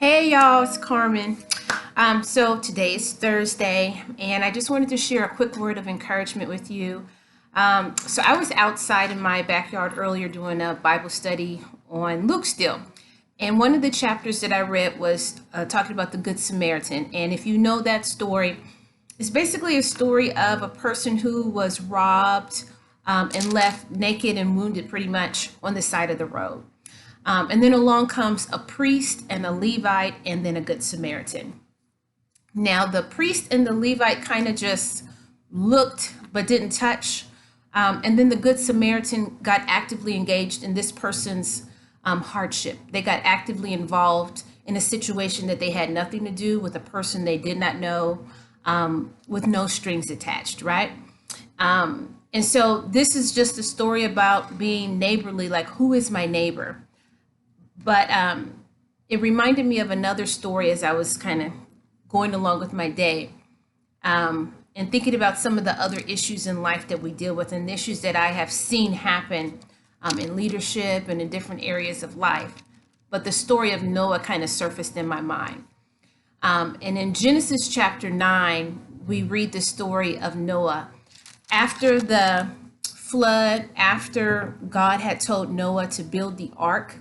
Hey y'all, it's Carmen. So today is Thursday, and I just wanted to share a quick word of encouragement with you. So I was outside in my backyard earlier doing a Bible study on Luke still, and one of the chapters that I read was talking about the Good Samaritan. And if you know that story, it's basically a story of a person who was robbed and left naked and wounded pretty much on the side of the road. And then along comes a priest and a Levite and then a Good Samaritan. Now, the priest and the Levite kind of just looked but didn't touch. And then the Good Samaritan got actively engaged in this person's hardship. They got actively involved in a situation that they had nothing to do with, a person they did not know, with no strings attached, right? And so this is just a story about being neighborly, like, who is my neighbor? But it reminded me of another story as I was kind of going along with my day, and thinking about some of the other issues in life that we deal with, and issues that I have seen happen in leadership and in different areas of life. But the story of Noah kind of surfaced in my mind. And in Genesis chapter 9, we read the story of Noah. After the flood, after God had told Noah to build the ark,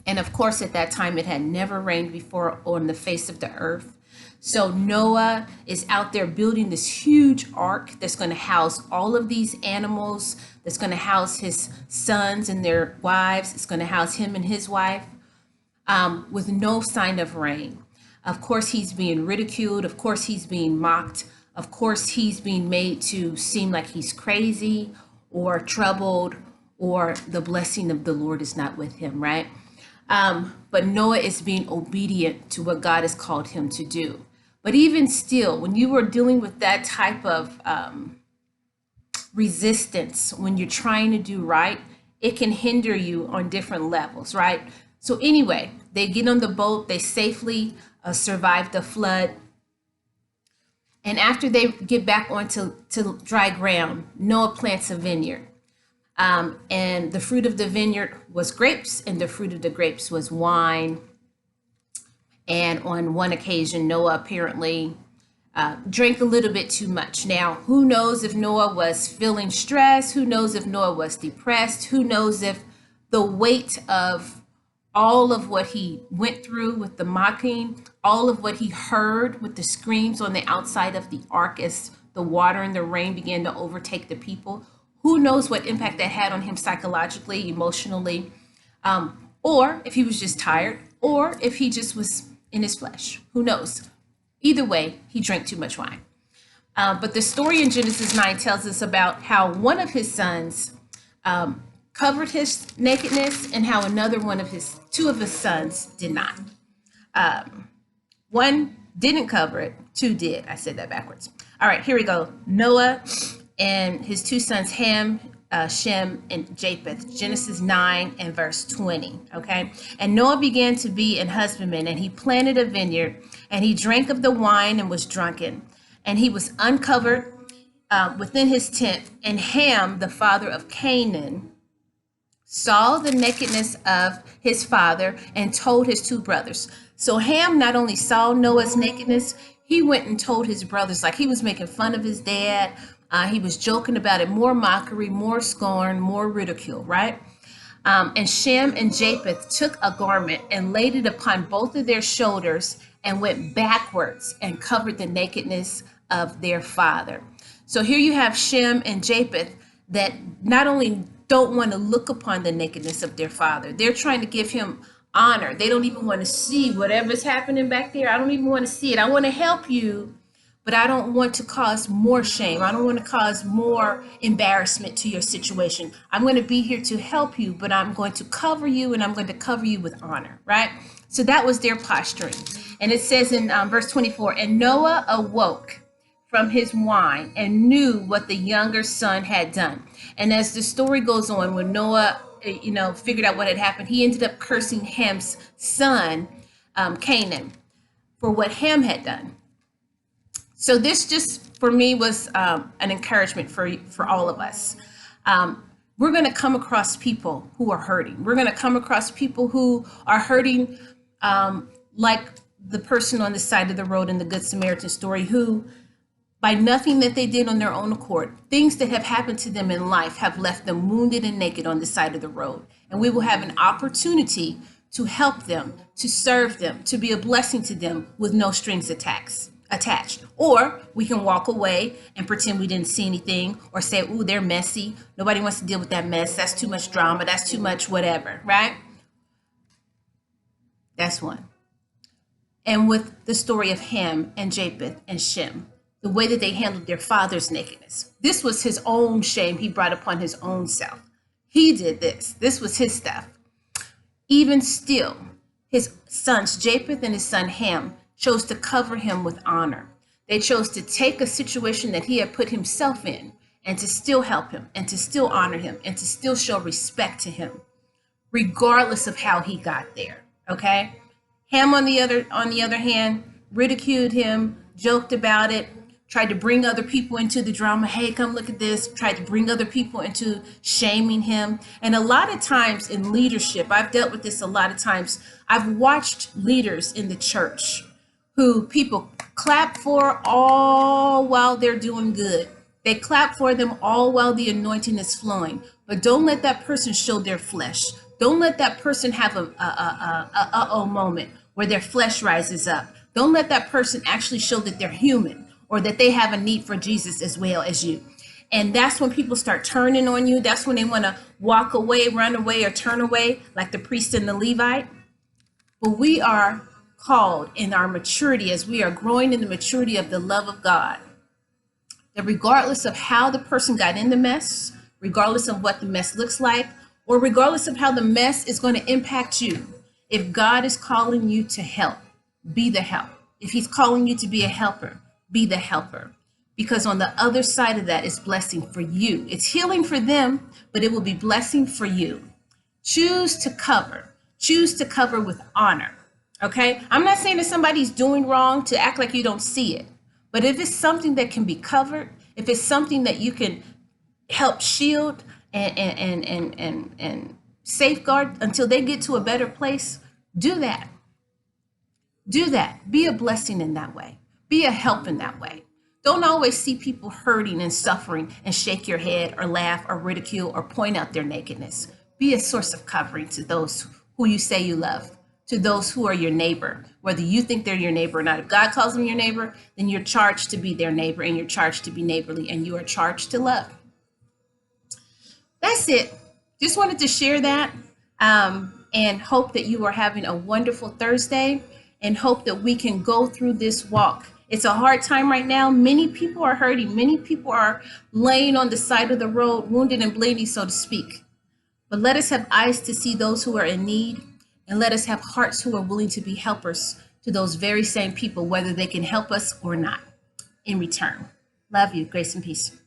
and of course, at that time, it had never rained before on the face of the earth. So Noah is out there building this huge ark that's going to house all of these animals, that's going to house his sons and their wives. It's going to house him and his wife, with no sign of rain. Of course, he's being ridiculed. Of course, he's being mocked. Of course, he's being made to seem like he's crazy or troubled, or the blessing of the Lord is not with him, right? But Noah is being obedient to what God has called him to do. But even still, when you are dealing with that type of resistance, when you're trying to do right, it can hinder you on different levels, right? So anyway, they get on the boat, they safely survive the flood. And after they get back onto dry ground, Noah plants a vineyard. And the fruit of the vineyard was grapes, and the fruit of the grapes was wine. And on one occasion, Noah apparently drank a little bit too much. Now, who knows if Noah was feeling stressed? Who knows if Noah was depressed? Who knows if the weight of all of what he went through with the mocking, all of what he heard with the screams on the outside of the ark as the water and the rain began to overtake the people? Who knows what impact that had on him psychologically, emotionally, or if he was just tired, or if he just was in his flesh. Who knows? Either way, he drank too much wine. But the story in Genesis 9 tells us about how one of his sons covered his nakedness, and how two of his sons did not. One didn't cover it, two did. I said that backwards. All right, here we go. Noah and his two sons, Ham, Shem, and Japheth. Genesis 9 and verse 20. Okay. And Noah began to be an husbandman, and he planted a vineyard, and he drank of the wine and was drunken. And he was uncovered within his tent. And Ham, the father of Canaan, saw the nakedness of his father and told his two brothers. So Ham not only saw Noah's nakedness, he went and told his brothers, like he was making fun of his dad. He was joking about it, more mockery, more scorn, more ridicule, right? And Shem and Japheth took a garment and laid it upon both of their shoulders and went backwards and covered the nakedness of their father. So here you have Shem and Japheth that not only don't want to look upon the nakedness of their father, they're trying to give him honor. They don't even want to see whatever's happening back there. I don't even want to see it. I want to help you, but I don't want to cause more shame. I don't want to cause more embarrassment to your situation. I'm going to be here to help you, but I'm going to cover you, and I'm going to cover you with honor, right? So that was their posturing. And it says in verse 24, and Noah awoke from his wine and knew what the younger son had done. And as the story goes on, when Noah, figured out what had happened, he ended up cursing Ham's son, Canaan, for what Ham had done. So this just, for me, was an encouragement for all of us. We're going to come across people who are hurting. We're going to come across people who are hurting like the person on the side of the road in the Good Samaritan story, who by nothing that they did on their own accord, things that have happened to them in life have left them wounded and naked on the side of the road. And we will have an opportunity to help them, to serve them, to be a blessing to them with no strings attached. Or we can walk away and pretend we didn't see anything, or say, ooh, they're messy. Nobody wants to deal with that mess. That's too much drama. That's too much whatever, right? That's one. And with the story of Ham and Japheth and Shem, the way that they handled their father's nakedness. This was his own shame he brought upon his own self. He did this. This was his stuff. Even still, his sons, Japheth and his son Ham, chose to cover him with honor. They chose to take a situation that he had put himself in and to still help him and to still honor him and to still show respect to him, regardless of how he got there. Okay? Ham, on the other hand, ridiculed him, joked about it, tried to bring other people into the drama. Hey, come look at this. Tried to bring other people into shaming him. And a lot of times in leadership, I've dealt with this a lot of times. I've watched leaders in the church who people clap for all while they're doing good. They clap for them all while the anointing is flowing. But don't let that person show their flesh. Don't let that person have a uh-oh moment where their flesh rises up. Don't let that person actually show that they're human, or that they have a need for Jesus as well as you. And that's when people start turning on you. That's when they want to walk away, run away, or turn away, like the priest and the Levite. But we are called in our maturity, as we are growing in the maturity of the love of God, that regardless of how the person got in the mess, regardless of what the mess looks like, or regardless of how the mess is going to impact you, if God is calling you to help, be the help. If he's calling you to be a helper, be the helper, because on the other side of that is blessing for you. It's healing for them, but it will be blessing for you. Choose to cover with honor. Okay. I'm not saying that somebody's doing wrong to act like you don't see it, but if it's something that can be covered, if it's something that you can help shield and safeguard until they get to a better place, do that. Do that. Be a blessing in that way. Be a help in that way. Don't always see people hurting and suffering and shake your head or laugh or ridicule or point out their nakedness. Be a source of covering to those who you say you love, to those who are your neighbor, whether you think they're your neighbor or not. If God calls them your neighbor, then you're charged to be their neighbor, and you're charged to be neighborly, and you are charged to love. That's it. Just wanted to share that, and hope that you are having a wonderful Thursday, and hope that we can go through this walk. It's a hard time right now. Many people are hurting. Many people are laying on the side of the road, wounded and bleeding, so to speak. But let us have eyes to see those who are in need, and let us have hearts who are willing to be helpers to those very same people, whether they can help us or not in return. Love you. Grace and peace.